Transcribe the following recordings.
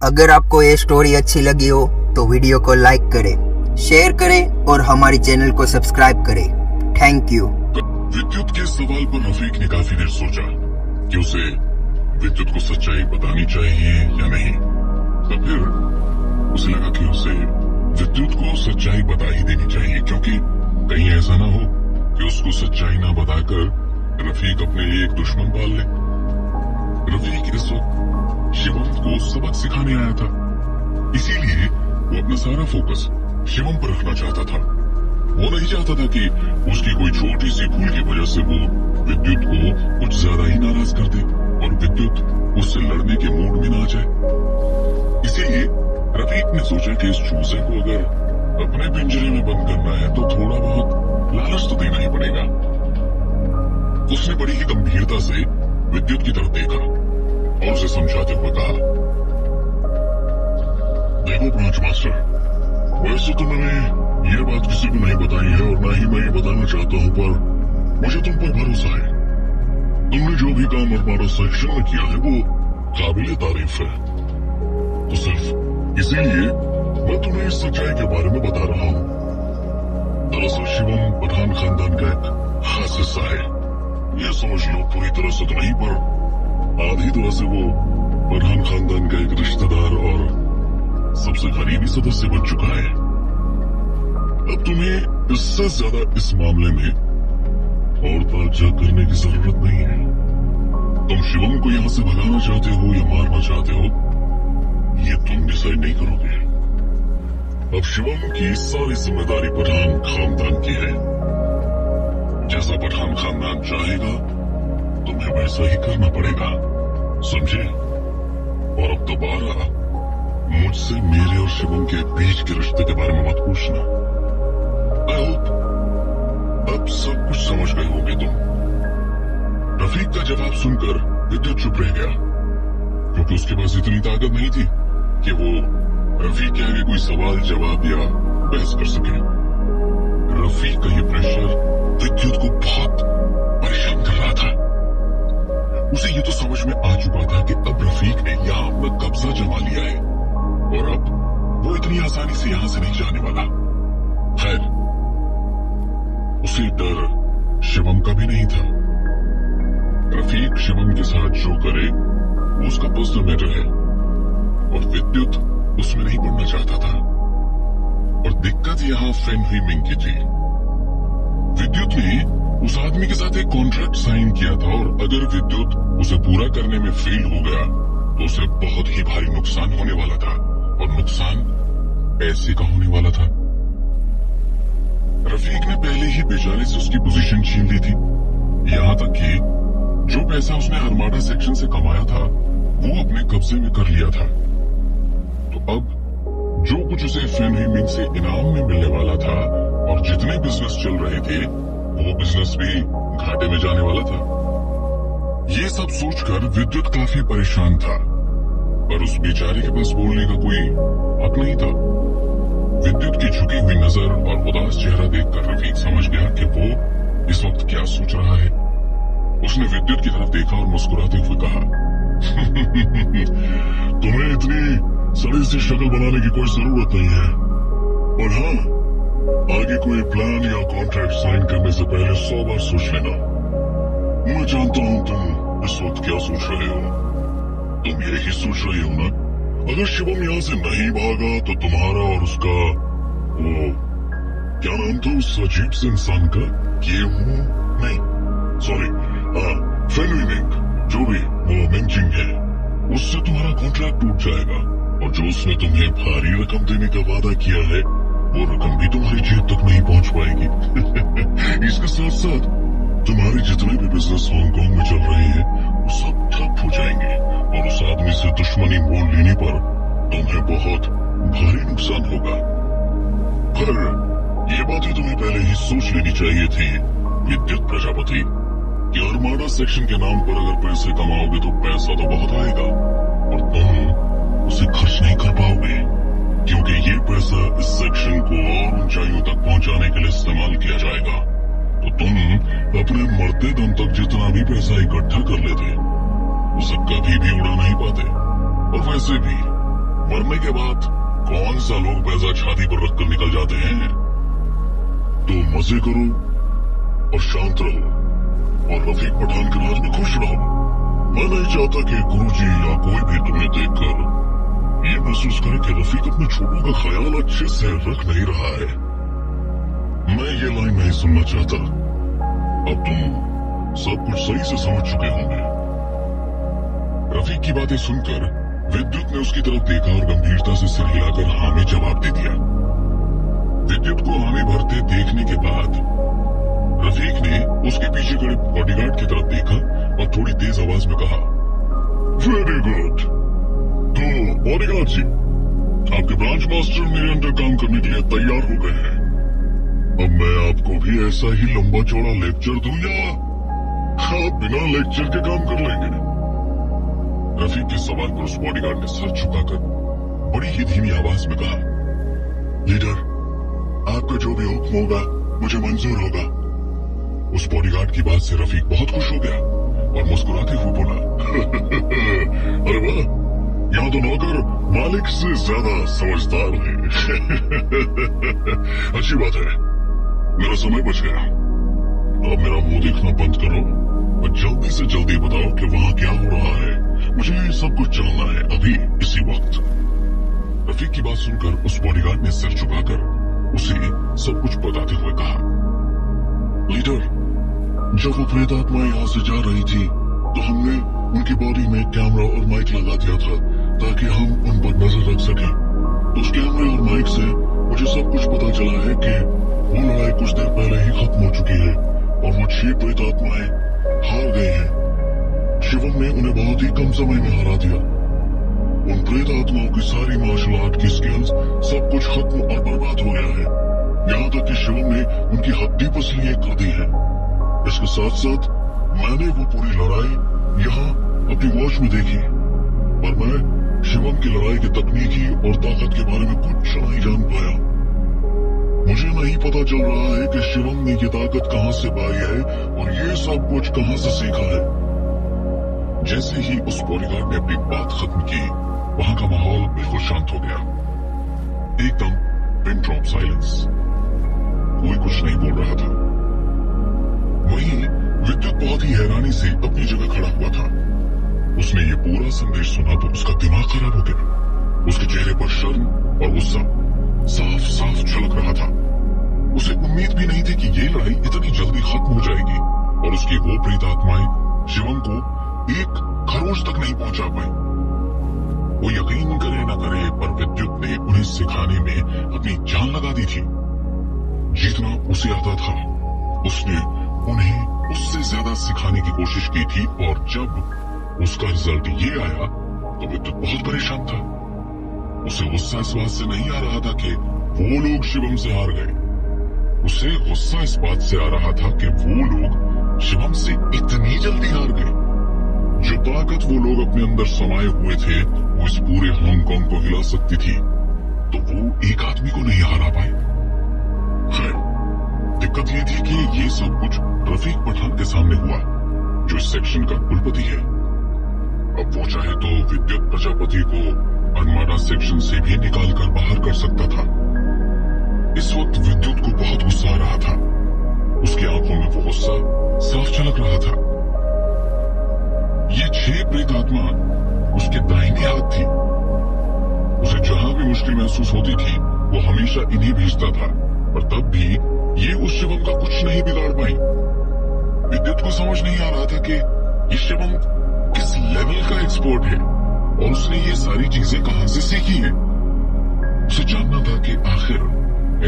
अगर आपको ये स्टोरी अच्छी लगी हो तो वीडियो को लाइक करें, शेयर करें और हमारी चैनल को सब्सक्राइब करें। Thank you. विद्युत के सवाल पर रफीक ने काफी देर सोचा कि उसे विद्युत को सच्चाई बतानी चाहिए या नहीं। तो फिर उसे लगा कि उसे विद्युत को सच्चाई बता ही देनी चाहिए, क्योंकि कहीं ऐसा ना हो कि उसको सच्चाई ना बताकर रफीक अपने लिए एक दुश्मन पाल ले। रफीक इस वक्त शिवम को सबक सिखाने आया था, इसीलिए वो अपना सारा फोकस शिवम पर रखना चाहता था। वो नहीं चाहता था कि उसकी कोई छोटी सी भूल की वजह से वो विद्युत को कुछ ज्यादा ही नाराज कर दे और विद्युत उससे लड़ने के मूड में ना आ जाए। इसीलिए रफीक ने सोचा कि इस चूजे को अगर अपने पिंजरे में बंद करना है तो थोड़ा बहुत लालच तो देना ही पड़ेगा। उसने बड़ी ही गंभीरता से विद्युत की तरफ देखा और उसे समझाते हुए कहा, देखो ब्रांच मास्टर, वैसे तो मैंने ये बात किसी को नहीं बताई है और ना ही मैं ये बताना चाहता हूँ, पर मुझे तुम पर भरोसा है। तुमने जो भी काम हमारा सेक्शन में किया है वो काबिले तारीफ है। तो सिर्फ इसीलिए मैं तुम्हें इस सच्चाई के बारे में बता रहा हूँ। दरअसल शिवम पठान खानदान का एक खास हिस्सा है। ये समझ लो पूरी तरह से तो नहीं, पर आधी तरह से वो पठान खानदान का एक रिश्तेदार और सबसे करीबी सदस्य बन चुका है। अब तुम्हें इससे ज्यादा इस मामले में और ताज्जा करने की जरूरत नहीं है। तुम शिवम को यहाँ से भगाना चाहते हो या मारना चाहते हो, ये तुम डिसाइड नहीं करोगे। अब शिवम की सारी जिम्मेदारी पठान खानदान की है। जैसा पठान खानदान चाहेगा तुम्हें वैसा ही करना पड़ेगा, समझे? और अब दोबारा मुझसे मेरे और शिवम के बीच के रिश्ते के बारे में मत पूछना। आई होप अब सब कुछ समझ गए होंगे तुम। रफीक का जवाब सुनकर विद्युत चुप रह गया, क्योंकि उसके पास इतनी ताकत नहीं थी कि वो रफीक के आगे कोई सवाल जवाब या बहस कर सके। रफीक का ये प्रेशर विद्युत को बहुत परेशान कर रहा था। उसे ये तो समझ में आ चुका था कि अब रफीक ने यहाँ अपना कब्जा जमा लिया है और अब वो इतनी आसानी से यहाँ से नहीं जाने वाला। खैर, उसे डर शिवम का भी नहीं था। रफीक शिवम के साथ जो करे वो उसका पर्सनल मैटर है और विद्युत उसमें नहीं पड़ना चाहता था। और दिक्कत यहाँ फेन हुई मिंग की थी। विद्युत ने उस आदमी के साथ एक कॉन्ट्रैक्ट साइन किया था और अगर विद्युत उसे पूरा करने में फेल हो गया तो उसे बहुत ही भारी नुकसान होने वाला था, और नुकसान पैसे का होने वाला था। रफीक ने पहले ही बेचारे से उसकी पोजीशन छीन ली थी, यहाँ तक कि जो पैसा उसने अरमाडा सेक्शन से कमाया था वो अपने कब्जे में कर लिया था। तो अब जो कुछ उसे फेन हुई मिंग से इनाम में मिलने वाला था और जितने बिजनेस चल रहे थे वो बिजनेस भी घाटे में जाने वाला था। ये सब सोचकर विद्युत काफी परेशान था, पर उस बेचारे के पास बोलने का कोई हक नहीं था। विद्युत की झुकी हुई नजर और उदास चेहरा देखकर रफीक समझ गया कि वो इस वक्त क्या सोच रहा है। उसने विद्युत की तरफ देखा और मुस्कुराते हुए कहा, तुम्हें इतनी सड़ी सी शक्ल बनाने की कोई जरूरत नहीं है, और हाँ, आगे कोई प्लान या कॉन्ट्रैक्ट साइन करने से पहले 100 बार सोच लेना। मैं जानता हूँ तुम इस वक्त क्या सोच रहे हो। तुम यही सोच रहे हो ना, अगर शिवम यहाँ से नहीं भागा तो तुम्हारा और उसका वो क्या नाम था उस अजीब से इंसान का, फेन हुई मिंग, जो भी वो मिंचिंग है, उससे तुम्हारा कॉन्ट्रैक्ट टूट जाएगा और जो उसने तुम्हें भारी रकम देने का वादा किया है वो रकम भी तुम्हारी जेब तक नहीं पहुंच पाएगी। इसके साथ साथ तुम्हारे जितने भी बिजनेस हांगकांग में चल रहे हैं वो सब ठप हो जाएंगे और उस आदमी से दुश्मनी मोल लेने पर तुम्हें बहुत भारी नुकसान होगा। पर ये बातें तुम्हें पहले ही सोच लेनी चाहिए थी विद्युत प्रजापति, कि अरमाडा सेक्शन के नाम पर अगर पैसे कमाओगे तो पैसा तो बहुत आएगा और तुम उसे खर्च नहीं कर पाओगे, क्योंकि ये पैसा इस सेक्शन को और ऊंचाइयों तक पहुंचाने के लिए इस्तेमाल किया जाएगा। तो तुम अपने मरते दम तक जितना भी पैसा इकट्ठा कर लेते उसे कभी भी उड़ा नहीं पाते। और वैसे भी मरने के बाद कौन सा लोग पैसा छाती पर रखकर निकल जाते हैं। तो मजे करो और शांत रहो और रफीक पठान के राज में खुश रहो। मैं नहीं चाहता कि गुरुजी या कोई भी तुम्हें देखकर ये महसूस करे कि रफीक अपने छोटों का ख्याल अच्छे से रख नहीं रहा है। मैं ये लाइन नहीं सुनना चाहता। अब तुम सब कुछ सही से समझ चुके होंगे। रफीक की बातें सुनकर विद्युत ने उसकी तरफ देखा और गंभीरता से सिर हिलाकर हाँ में जवाब दे दिया। विद्युत को हामी भरते देखने के बाद रफीक ने उसके पीछे खड़े बॉडीगार्ड की तरफ देखा और थोड़ी तेज आवाज में कहा, वेरी गुड। तो बॉडीगार्ड जी, आपके ब्रांच मास्टर मेरे अंडर काम करने के लिए तैयार हो गए हैं। अब मैं आपको भी ऐसा ही लंबा चौड़ा लेक्चर दूं या आप बिना लेक्चर के काम कर लेंगे? रफीक के सवाल पर उस बॉडीगार्ड ने सर झुकाकर बड़ी ही धीमी आवाज में कहा, लीडर, आपका जो भी हुक्म होगा मुझे मंजूर होगा। उस बॉडीगार्ड की बात से रफीक बहुत खुश हो गया और मुस्कुराते हुए बोला, अरे वाह, यहाँ तो नौकर मालिक से ज्यादा समझदार है। अच्छी बात है, मेरा समय बच गया। अब मेरा मुंह देखना बंद करो और जल्दी से जल्दी बताओ कि वहाँ क्या हो रहा है। मुझे सब कुछ जानना है अभी इसी वक्त। रफीक की बात सुनकर उस बॉडीगार्ड ने सिर झुकाकर उसे सब कुछ बताते हुए कहा, लीडर, जब वो प्रेत आत्मा यहाँ से जा रही थी तो हमने उनकी बॉडी में कैमरा और माइक लगा दिया था ताकि हम उन पर नजर रख सकें। तो उस कैमरे और माइक से मुझे सब कुछ पता चला है कि वो लड़ाई कुछ देर पहले ही खत्म हो चुकी है और वो 6 प्रेत आत्माएं हार गई हैं। शिवम ने उन्हें बहुत ही कम समय में हरा दिया। उन प्रेत आत्माओं की सारी मार्शल आर्ट की स्किल्स सब कुछ खत्म और बर्बाद हो गया है। यहाँ तक कि शिवम ने उनकी हड्डी पसलियां कर दी है। इसके साथ साथ मैंने वो पूरी लड़ाई यहाँ अपनी वॉच में देखी, पर मैं शिवम की लड़ाई की तकनीकी और ताकत के बारे में कुछ नहीं जान पाया। मुझे नहीं पता चल रहा है कि शिवम ने ये ताकत कहाँ से पाई है और ये सब कुछ कहाँ से सीखा है। जैसे ही उस बॉडीगार्ड ने अपनी बात खत्म की, वहां का माहौल बिल्कुल शांत हो गया। एकदम पिन ड्रॉप साइलेंस। कोई कुछ नहीं बोल रहा था। वहीं विद्युत बहुत ही हैरानी से अपनी जगह खड़ा हुआ था। उसने ये पूरा संदेश सुना तो उसका दिमाग खराब हो गया। उसके चेहरे पर शर्म और गुस्सा साफ साफ झलक रहा था। उसे उम्मीद भी नहीं थी कि ये लड़ाई इतनी जल्दी खत्म हो जाएगी और उसकी वो प्रेत आत्माएं शिवम को एक खरोच तक नहीं पहुंचा पाई। वो यकीन करे न करे, पर विद्युत ने उन्हें सिखाने में अपनी जान लगा दी थी। जितना उसे आता था उसने उन्हें उससे ज्यादा सिखाने की कोशिश की थी और जब उसका रिजल्ट ये आया तो विद्युत बहुत परेशान था। उसे गुस्सा इस बात से नहीं आ रहा था कि वो लोग शिवम से हार गए। उसे गुस्सा इस बात से आ रहा था कि वो लोग शिवम से इतनी जल्दी हार गए। जो ताकत वो लोग अपने अंदर समाये हुए थे वो इस पूरे हांगकांग को हिला सकती थी, तो वो एक आदमी को नहीं हरा पाए। खैर, दिक्कत ये थी कि ये सब कुछ रफीक पठान के सामने हुआ, जो इस सेक्शन का कुलपति है। अब वो चाहे तो विद्युत प्रजापति को अनमारा सेक्शन से भी निकाल कर बाहर कर सकता था। इस वक्त विद्युत को बहुत गुस्सा आ रहा था। उसकी आंखों में वो गुस्सा साफ झलक रहा था। ये 6 प्रेत आत्मा उसके दाहिने हाथ थी। उसे जहां भी मुश्किल महसूस होती थी वो हमेशा इन्हीं भेजता था, पर तब भी ये उस शिवम का कुछ नहीं बिगाड़ पाई। विद्युत को समझ नहीं आ रहा था कि ये शिवम किस लेवल का एक्सपर्ट है और उसने ये सारी चीजें कहां से सीखी है। उसे जानना था कि आखिर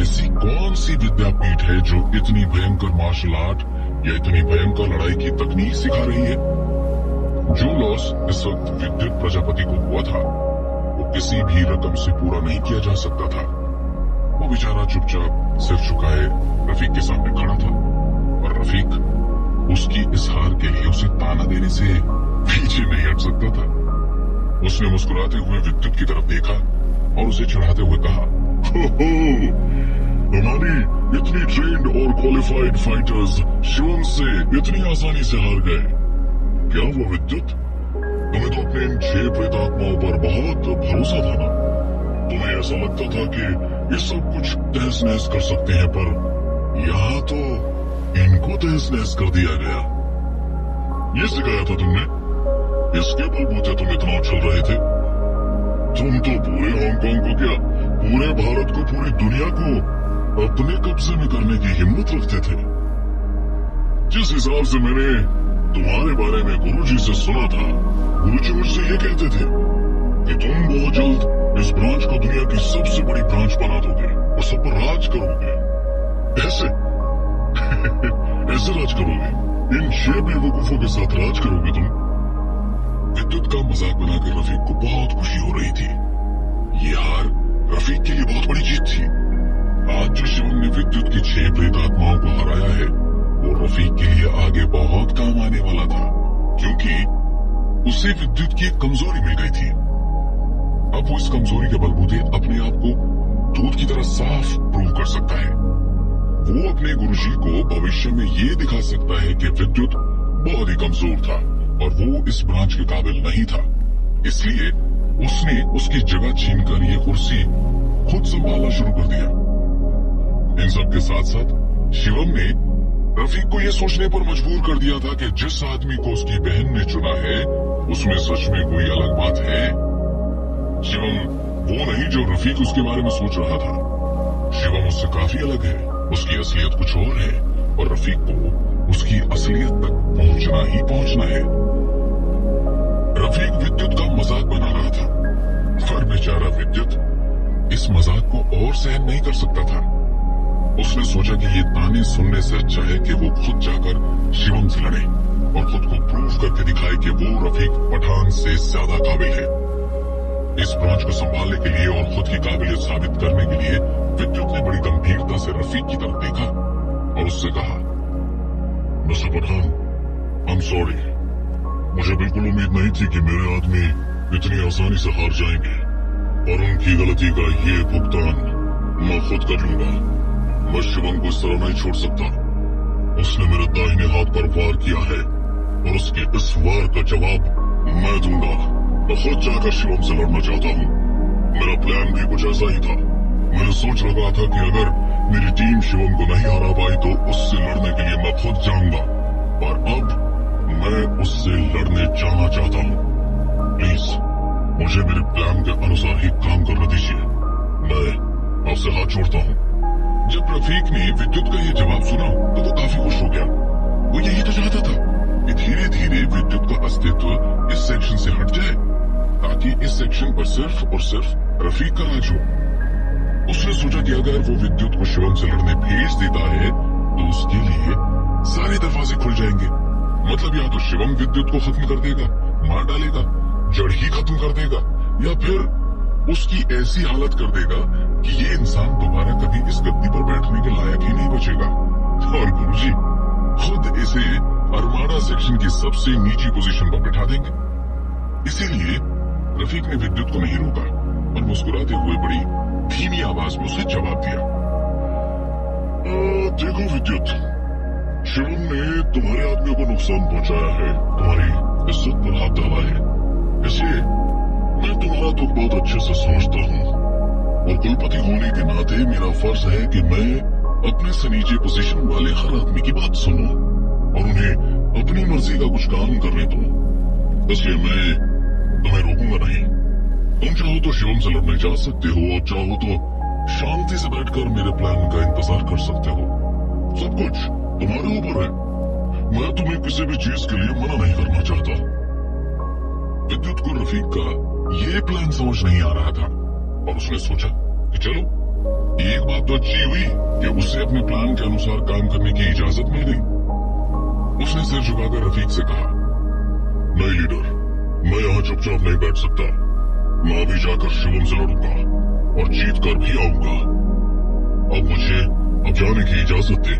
ऐसी कौन सी विद्यापीठ है जो इतनी भयंकर मार्शल आर्ट या इतनी भयंकर लड़ाई की तकनीक सिखा रही है। जो लॉस इस वक्त विद्युत प्रजापति को हुआ था वो किसी भी रकम से पूरा नहीं किया जा सकता था। वो बेचारा चुपचाप सिर झुकाए रफीक के सामने खड़ा था और रफीक उसकी इस हार के लिए उसे ताना देने से पीछे नहीं हट सकता था। उसने मुस्कुराते हुए विद्युत की तरफ देखा और उसे चिढ़ाते हुए कहा, हमारी इतनी ट्रेन्ड और क्वालिफाइड फाइटर्स शिवम से इतनी आसानी से हार गए। क्या हुआ विद्युत, तुम्हें तो अपने इन 6 प्रेत आत्माओं पर बहुत भरोसा था ना? तुम्हें ऐसा लगता था कि ये सब कुछ तहस नहस कर सकते हैं, पर यहाँ तो इनको तहस नहस कर दिया गया। ये सिखाया था तुमने, इसके बलबूते तुम इतना उछल रहे थे। तुम तो पूरे हांगकांग को क्या, पूरे भारत को, पूरी दुनिया को अपने कब्जे में करने की हिम्मत रखते थे। जिस हिसाब से मैंने तुम्हारे बारे में गुरुजी से सुना था, गुरुजी मुझसे ये कहते थे कि तुम बहुत जल्द इस ब्रांच को दुनिया की सबसे बड़ी ब्रांच बना दोगे और सब पर राज करोगे। ऐसे ऐसे राज करोगे, इन 6 बेवकूफों के साथ राज करोगे तुम। विद्युत का मजाक बनाकर रफीक को बहुत खुशी हो रही थी। ये हार रफीक के लिए बहुत बड़ी जीत थी। आज जो शिवम ने विद्युत की 6 प्रेत आत्माओं को हराया है, वो रफीक के लिए आगे बहुत काम आने वाला था, क्योंकि उसे विद्युत की एक कमजोरी मिल गई थी। अब वो इस कमजोरी के बलबूते अपने आप को दूध की तरह साफ प्रूव कर सकता है। वो अपने गुरुजी को भविष्य में ये दिखा सकता है कि विद्युत बहुत ही कमजोर था और वो इस ब्रांच के काबिल नहीं था। इसलिए उसने उसकी जगह छीनकर ये कुर्सी खुद संभालना शुरू कर दिया। इन सब के साथ साथ शिवम ने रफीक को यह सोचने पर मजबूर कर दिया था कि जिस आदमी को उसकी बहन ने चुना है, उसमें सच में कोई अलग बात है। शिवम वो नहीं जो रफीक उसके बारे में सोच रहा था। शिवम उससे काफी अलग है, उसकी असलियत कुछ और है और रफीक को उसकी असलियत तक पहुंचना ही पहुंचना है। रफीक विद्युत का मजाक बना रहा था, पर बेचारा विद्युत इस मजाक को और सहन नहीं कर सकता था। उसने सोचा कि ये ताने सुनने से अच्छा है कि वो खुद जाकर शिवम से लड़े और खुद को प्रूव करके दिखाए कि वो रफीक पठान से ज्यादा काबिल है। इस ब्रांच को संभालने के लिए और खुद की काबिलियत साबित करने के लिए विद्युत ने बड़ी गंभीरता से रफीक की तरफ देखा और उससे कहा, mister Pathan, I am sorry. मुझे बिल्कुल उम्मीद नहीं थी कि मेरे आदमी इतनी आसानी से हार जाएंगे, और उनकी गलती का ये भुगतान मैं खुद करूंगा। मैं शिवम को इस तरह नहीं छोड़ सकता। उसने मेरे दाहिने हाथ पर वार किया है और उसके इस वार का जवाब मैं दूंगा। मैं खुद जाकर शिवम से लड़ना चाहता हूँ। मेरा प्लान भी कुछ ऐसा ही था। मैंने सोच रखा था कि अगर मेरी टीम शिवम को नहीं हरा पाई तो उससे लड़ने के लिए मैं खुद जाऊंगा, और अब मैं उससे लड़ने जाना चाहता हूँ। प्लीज मुझे मेरे प्लान के अनुसार ही काम करने दीजिए। मैं आपसे हाथ जोड़ता हूँ। जब रफीक ने विद्युत का ये जवाब सुना तो वो काफी खुश हो गया। वो यही तो चाहता था कि धीरे धीरे विद्युत का अस्तित्व इस सेक्शन से हट जाए, ताकि इस सेक्शन पर सिर्फ और सिर्फ रफीक का राज हो। उसने सोचा कि अगर वो विद्युत को शिवम से लड़ने भेज देता है तो उसके लिए सारे दरवाजे खुल जाएंगे। मतलब या तो शिवम विद्युत को खत्म कर देगा, मार डालेगा, जड़ ही खत्म कर देगा, या फिर उसकी ऐसी हालत कर देगा कि ये इंसान दोबारा कभी इस गद्दी पर बैठने के लायक ही नहीं बचेगा। और गुरुजी खुद इसे अरमाड़ा सेक्शन की सबसे नीची पोजीशन पर बैठा देंगे। इसीलिए रफीक ने विद्युत को नहीं रोका और मुस्कुराते हुए बड़ी धीमी आवाज में उसे जवाब दिया, देखो विद्युत, शिवम ने तुम्हारे आदमियों को नुकसान पहुंचाया है, तुम्हारी इज्जत पर हाथ डाला है। इसलिए मैं तुम्हारा दुख बहुत अच्छे से समझता हूँ, और कुलपति होने के नाते मेरा फर्ज है कि मैं अपने से नीचे पोजीशन वाले हर आदमी की बात सुनूं और उन्हें अपनी मर्जी का कुछ काम करने दूं। इसलिए मैं तुम्हें रोकूंगा नहीं। तुम चाहो तो शिवम से लड़ने जा सकते हो, और चाहो तो शांति से बैठकर मेरे प्लान का इंतजार कर सकते हो। सब कुछ तुम्हारे ऊपर है। मैं तुम्हें किसी भी चीज के लिए मना नहीं करना चाहता। विद्युत को रफीक का ये प्लान समझ नहीं आ रहा था और उसने सोचा कि चलो, एक बात तो अच्छी हुई कि उसे अपने प्लान के अनुसार काम करने की इजाजत मिल गई। उसने सिर झुकाकर रफीक से कहा, नहीं लीडर, मैं यहाँ चुपचाप नहीं बैठ सकता। मैं अभी जाकर शिवम से लड़ूंगा और जीत कर भी आऊंगा। अब मुझे अब जाने की इजाजत दे।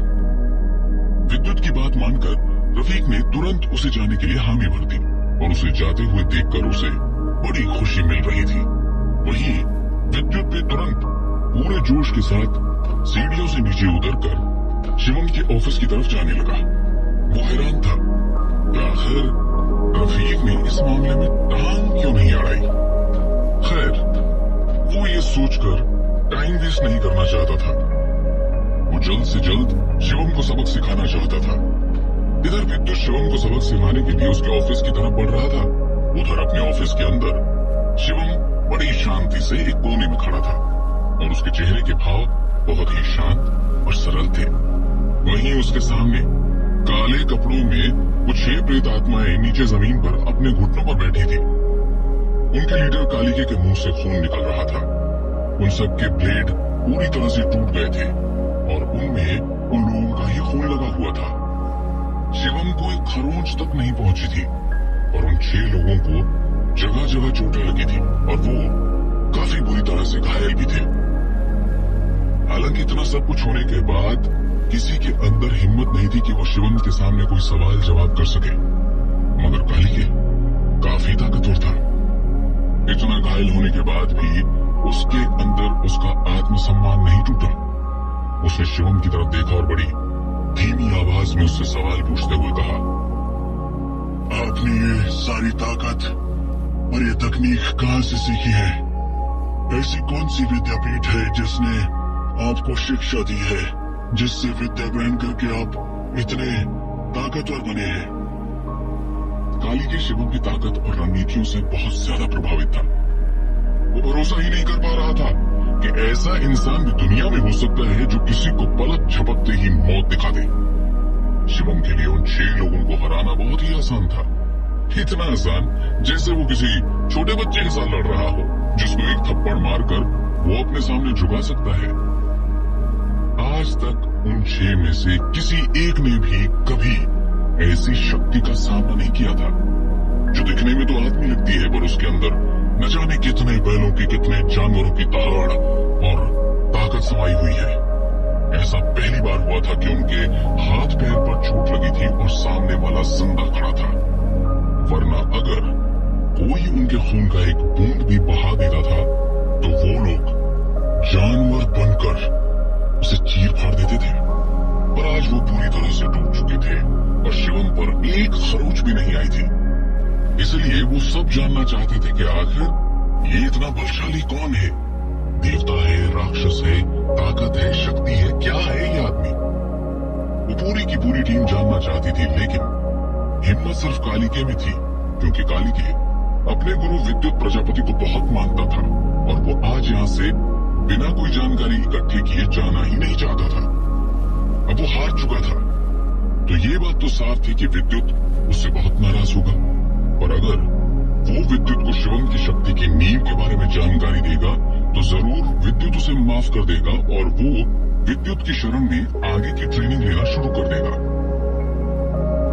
विद्युत की बात मानकर रफीक ने तुरंत उसे जाने के लिए हामी भर दी और उसे जाते हुए देखकर उसे बड़ी खुशी मिल रही थी। वहीं विद्युत भी तुरंत पूरे जोश के साथ सीढ़ियों से नीचे उतरकर शिवम के ऑफिस की तरफ जाने लगा। वो हैरान था कि आखिर रफीक ने इस मामले में टांग क्यों नहीं अड़ाई। खैर, वो ये सोचकर टाइम वेस्ट नहीं करना चाहता था। वो जल्द से जल्द शिवम को सबक सिखाना चाहता था। इधर विद्युत शिवम को सबक सिखाने के लिए उसके ऑफिस की तरफ बढ़ रहा था। उधर अपने ऑफिस के अंदर शिवम बड़ी शांति से एक कोने में खड़ा था और उसके चेहरे के भाव बहुत ही शांत और सरल थे। वहीं उसके सामने काले कपड़ों में कुछ 6 प्रेत आत्माएं नीचे जमीन पर अपने घुटनों पर बैठी थी। उनके लीडर कालिके के मुंह से खून निकल रहा था। उन सब के ब्लेड पूरी तरह से टूट गए थे और उनमें उन लोगों का ही खून लगा हुआ था। शिवम को एक खरोंच तक नहीं पहुंची थी और उन 6 लोगों को जगह जगह चोटें लगी थी और वो काफी बुरी तरह से घायल भी थे। हालांकि इतना सब कुछ होने के बाद किसी के अंदर हिम्मत नहीं थी कि वो शिवम के सामने कोई सवाल जवाब कर सके, मगर कालिके काफी ताकतवर था। इतना घायल होने के बाद भी उसके अंदर उसका आत्मसम्मान नहीं टूटा। उसने शिवम की तरफ देखा और बड़ी धीमी आवाज में उससे सवाल पूछते हुए कहा, आपने ये सारी ताकत और ये तकनीक कहां से सीखी है? ऐसी कौन सी विद्यापीठ है जिसने आपको शिक्षा दी है, जिससे विद्या ग्रहण करके आप इतने ताकतवर बने हैं? कालिके शिवम की ताकत और रणनीतियों से बहुत ज्यादा प्रभावित था। वो भरोसा ही नहीं कर पा रहा था कि ऐसा इंसान भी दुनिया में हो सकता है जो किसी को पलक झपकते ही मौत दिखा दे। शिवम के लिए उन 6 लोगों को हराना बहुत ही आसान था। इतना आसान जैसे वो किसी छोटे बच्चे के साथ लड़ रहा हो जिसको एक थप्पड़ मारकर वो अपने सामने झुका सकता है। आज तक उन 6 में से किसी एक ने भी कभी ऐसी शक्ति का सामना नहीं किया था, जो दिखने में तो आदमी लगती है पर उसके अंदर न जाने कितने बैलों की, कितने जानवरों की दहाड़ और ताकत समाई हुई है। ऐसा पहली बार हुआ था कि उनके हाथ पैर पर चोट लगी थी और सामने वाला जिंदा खड़ा था, वरना अगर कोई उनके खून का एक बूंद भी बहा देता था तो वो लोग जानवर बनकर उसे चीर फाड़ देते थे। पर आज वो पूरी तरह से टूट चुके थे और शिवम पर एक खरोच भी नहीं आई थी। इसलिए वो सब जानना चाहते थे कि आखिर ये इतना बलशाली कौन है? देवता है, राक्षस है, ताकत है, शक्ति है, क्या है ये आदमी? वो पूरी की पूरी टीम जानना चाहती थी, लेकिन हिम्मत सिर्फ कालिके में थी, क्योंकि कालिके अपने गुरु विद्युत प्रजापति को बहुत मानता था और वो आज यहाँ से बिना कोई जानकारी इकट्ठे किए जाना ही नहीं चाहता था। अब वो हार चुका था, तो ये बात तो साफ थी कि विद्युत उससे बहुत नाराज होगा। और अगर वो विद्युत को शिवम की शक्ति की नींव के बारे में जानकारी देगा तो जरूर विद्युत उसे माफ कर देगा और वो विद्युत की शरण में आगे की ट्रेनिंग लेना शुरू कर देगा।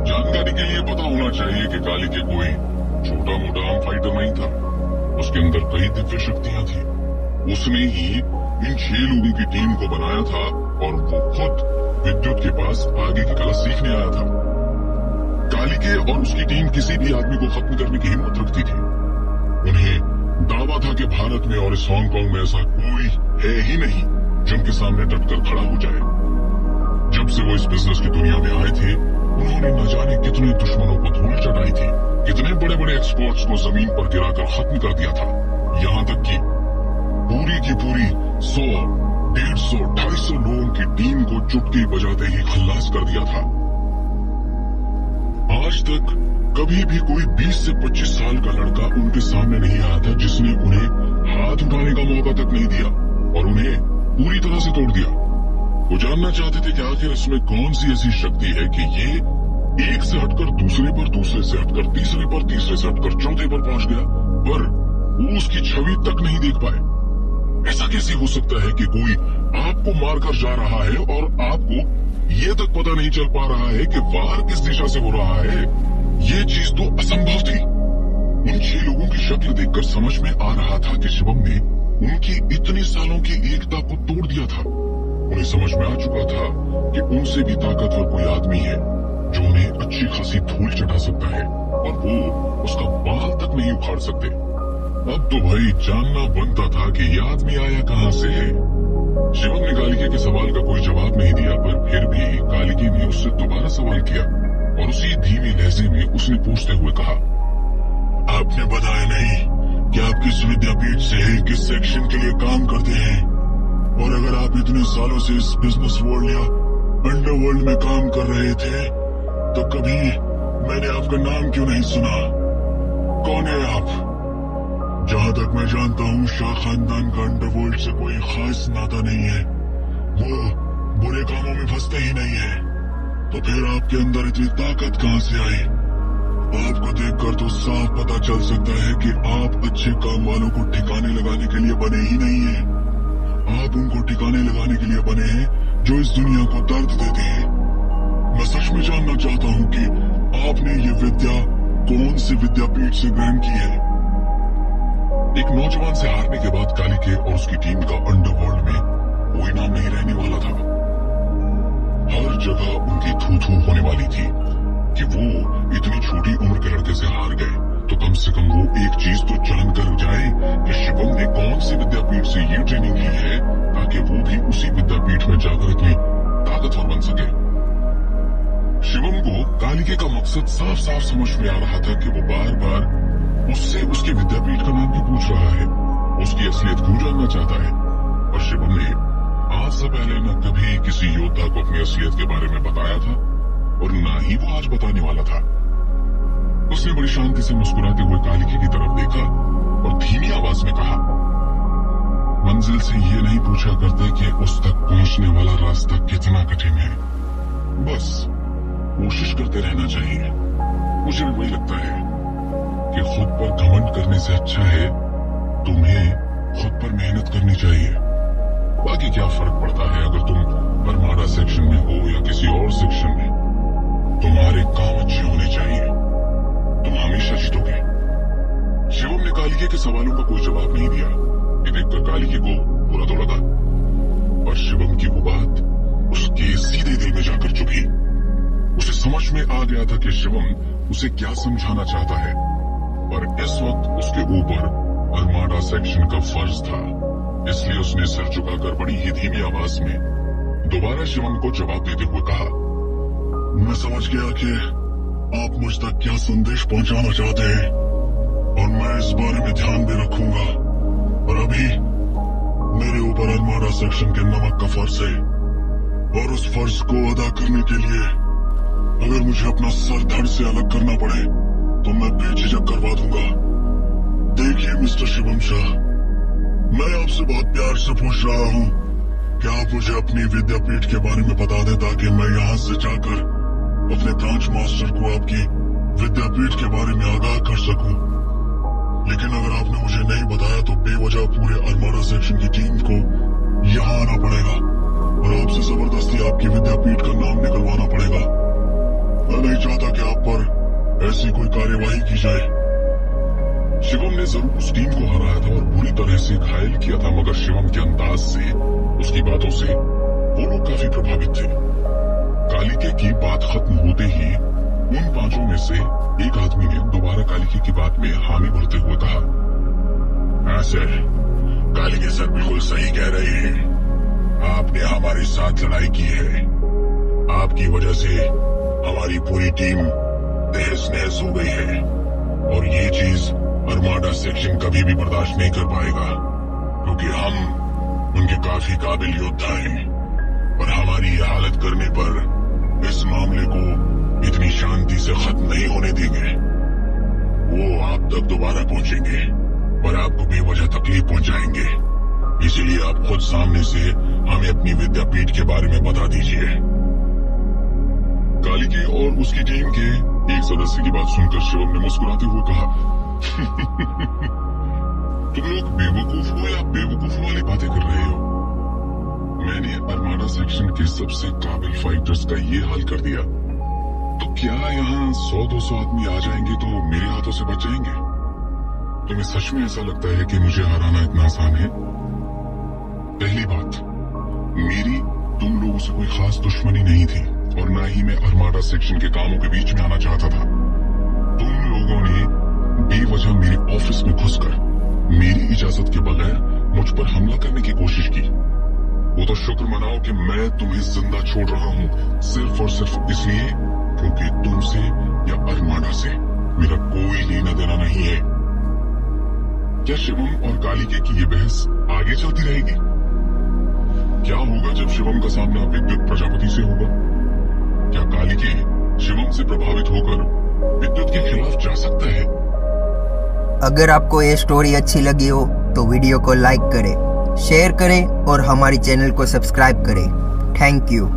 जानकारी के लिए पता होना चाहिए कि कालिके कोई छोटा मोटा आम फाइटर नहीं था। उसके अंदर कई दिव्य शक्तियां थी। उसने ही इन 6 लोगों की टीम को बनाया था और वो खुद विद्युत के पास आगे की कला सीखने आया था। कालिके और उसकी टीम किसी भी आदमी को खत्म करने की हिम्मत रखती थी। उन्हें दावा था कि भारत में और इस हांगकांग में ऐसा कोई है ही नहीं जो उनके सामने डटकर खड़ा हो जाए। जब से वो इस बिजनेस की दुनिया में आए थे, उन्होंने न जाने कितने दुश्मनों को धूल चटाई थी, कितने बड़े बड़े एक्सपर्ट्स को जमीन पर गिराकर खत्म कर दिया था। यहाँ तक कि पूरी की पूरी 100, 150, 250 लोगों की टीम को चुटकी बजाते ही खल्लास कर दिया था। आज तक कभी भी कोई 20 से 25 साल का लड़का उनके सामने नहीं आया था जिसने उन्हें हाथ उठाने का मौका तक नहीं दिया और उन्हें पूरी तरह से तोड़ दिया। वो जानना चाहते थे कि आखिर इसमें कौन सी ऐसी शक्ति है कि ये एक से हटकर दूसरे पर, दूसरे से हटकर तीसरे पर, तीसरे से हटकर चौथे पर पहुंच गया, पर वो उसकी छवि तक नहीं देख पाए। ऐसा कैसे हो सकता है कि कोई आपको मारकर जा रहा है और आपको ये तक पता नहीं चल पा रहा है कि वार किस दिशा से हो रहा है? ये चीज तो असंभव थी। उन 6 लोगों की शक्ल देखकर समझ में आ रहा था कि शिवम ने उनकी इतने सालों की एकता को तोड़ दिया था। उन्हें समझ में आ चुका था कि उनसे भी ताकतवर कोई आदमी है जो उन्हें अच्छी खासी धूल चटा सकता है और वो उसका बाल तक नहीं उखाड़ सकते। अब तो भाई जानना बनता था कि यह आदमी आया कहां से है। शिवम ने कालिके के सवाल का कोई जवाब नहीं दिया, पर फिर भी कालिके ने उससे दोबारा सवाल किया और उसी धीमे लहजे में उसने पूछते हुए कहा, आपने बताया नहीं कि आप किस विद्यापीठ से किस सेक्शन के लिए काम करते हैं, और अगर आप इतने सालों से इस बिजनेस वर्ल्ड या अंडरवर्ल्ड में काम कर रहे थे तो कभी मैंने आपका नाम क्यों नहीं सुना? कौन है आप? जहां तक मैं जानता हूं, शाह खानदान का अंडरवर्ल्ड से कोई खास नाता नहीं है। वो बुरे कामों में फंसते ही नहीं है। तो फिर आपके अंदर इतनी ताकत कहां से आई? आपको देखकर तो साफ पता चल सकता है कि आप अच्छे काम वालों को ठिकाने लगाने के लिए बने ही नहीं हैं। आप उनको ठिकाने लगाने के लिए बने हैं जो इस दुनिया को दर्द देते हैं। मैं सच में जानना चाहता हूं कि आपने ये विद्या कौन से विद्यापीठ से ग्रहण की है? एक नौजवान से हारने के बाद कालिके और उसकी टीम का अंडरवर्ल्ड में कोई नाम नहीं रहने वाला था। हर जगह उनकी थू-थू होने वाली थी कि वो इतनी छोटी उम्र के लड़के से हार गए, तो कम से कम वो एक चीज तो जानकर जाए कि शिवम ने कौन सी विद्यापीठ से ये ट्रेनिंग ली है, ताकि वो भी उसी विद्यापीठ में जाकर इतनी ताकतवर बन सके। शिवम को कालिके का मकसद साफ साफ समझ में आ रहा था कि वो बार बार उससे उसके विद्यापीठ का नाम भी पूछ रहा है, उसकी असलियत क्यों जानना चाहता है। और शिवम ने आज से पहले न कभी किसी योद्धा को अपनी असलियत के बारे में बताया था और न ही वो आज बताने वाला था। उसने बड़ी शांति से मुस्कुराते हुए कालिके की तरफ देखा और धीमी आवाज में कहा, मंजिल से ये नहीं पूछा करते कि उस तक पहुंचने वाला रास्ता कितना कठिन है, बस कोशिश करते रहना चाहिए। मुझे भी वही लगता है कि खुद पर घमंड करने से अच्छा है तुम्हें खुद पर मेहनत करनी चाहिए। बाकी क्या फर्क पड़ता है अगर तुम बरमाडा सेक्शन में हो या किसी और सेक्शन में, तुम्हारे काम अच्छे होने चाहिए, तुम हमेशा जीतोगे। शिवम ने कालिके के सवालों का कोई जवाब नहीं दिया। ये देखकर कालिके को बुरा तो लगा, और शिवम की वो बात उसके सीधे दिल में जाकर चुभी। उसे समझ में आ गया था कि शिवम उसे क्या समझाना चाहता है, पर इस वक्त उसके ऊपर अरमाडा सेक्शन का फर्ज था, इसलिए उसने सिर झुकाकर बड़ी ही धीमी आवाज में दोबारा शिवम को जवाब देते हुए कहा, मैं समझ गया कि आप मुझ तक क्या संदेश पहुंचाना चाहते हैं, और मैं इस बारे में ध्यान भी रखूंगा। और अभी मेरे ऊपर अरमाडा सेक्शन के नमक का फर्ज है, और उस फर्ज को अदा करने के लिए अगर मुझे अपना सर धड़ से अलग करना पड़े तो मैं बेझिझक करवा दूंगा। देखिए मिस्टर शिवम शाह, मैं आपसे बहुत प्यार से पूछ रहा हूँ कि आप मुझे अपनी विद्यापीठ के बारे में बता दें, ताकि मैं यहाँ से जाकर अपने ब्रांच मास्टर को आपकी विद्यापीठ के बारे में आगाह कर सकूं। लेकिन अगर आपने मुझे नहीं बताया तो बेवजह पूरे अरमाडा सेक्शन की टीम को यहाँ आना पड़ेगा और आपसे जबरदस्ती आपकी विद्यापीठ का नाम निकलवाना पड़ेगा। मैं नहीं चाहता कि आप पर ऐसी कोई कार्यवाही की जाए। शिवम ने जरूर उस टीम को हराया था और बुरी तरह से घायल किया था, मगर शिवम के अंदाज से, उसकी बातों से वो लोग काफी प्रभावित थे। कालिके की बात खत्म होते ही उन पांचों में से एक आदमी ने दोबारा कालिके की बात में हामी भरते हुए कहा, हाँ सर, कालिके सर बिल्कुल सही कह रहे हैं। आपने हमारे साथ लड़ाई की है, आपकी वजह से हमारी पूरी टीम तहस नहस हो गई है, और ये चीज अरमाडा सेक्शन कभी भी बर्दाश्त नहीं कर पाएगा, क्योंकि हम उनके काफी काबिल योद्धा हैं, और हमारी ये हालत करने पर इस मामले को इतनी शांति से खत्म नहीं होने देंगे। वो आप तक दोबारा पहुंचेंगे और आपको बेवजह तकलीफ पहुंचाएंगे, इसीलिए आप खुद सामने से हमें अपनी विद्यापीठ के बारे में बता दीजिए। कालिके और उसकी टीम के एक सदस्य की बात सुनकर शिवम ने मुस्कुराते हुए कहा, तुम लोग बेवकूफ हो या बेवकूफ वाली बातें कर रहे हो? मैंने अरमाडा सेक्शन के सबसे काबिल फाइटर्स का ये हाल कर दिया, तो क्या यहाँ 100-200 आदमी आ जाएंगे तो मेरे हाथों से बच जाएंगे? तुम्हें सच में ऐसा लगता है कि मुझे हराना इतना आसान है? पहली बात, मेरी तुम लोगों से कोई खास दुश्मनी नहीं थी, और न ही मैं अरमाडा सेक्शन के कामों के बीच में आना चाहता था। तुम लोगों ने बेवजह मेरे ऑफिस में घुसकर मेरी इजाजत के बगैर मुझ पर हमला करने की कोशिश की। वो तो शुक्र मनाओ कि मैं तुम्हें जिंदा छोड़ रहा हूँ, सिर्फ और सिर्फ इसलिए क्योंकि तुमसे या अरमाडा से मेरा कोई लेना देना नहीं है। क्या शिवम और कालिके की ये बहस आगे चलती रहेगी? क्या होगा जब शिवम का सामना विद्युत प्रजापति से होगा? क्या कालिके शिवम से प्रभावित होकर विद्युत के खिलाफ जा सकता है? अगर आपको ये स्टोरी अच्छी लगी हो तो वीडियो को लाइक करें, शेयर करें और हमारी चैनल को सब्सक्राइब करें। Thank you.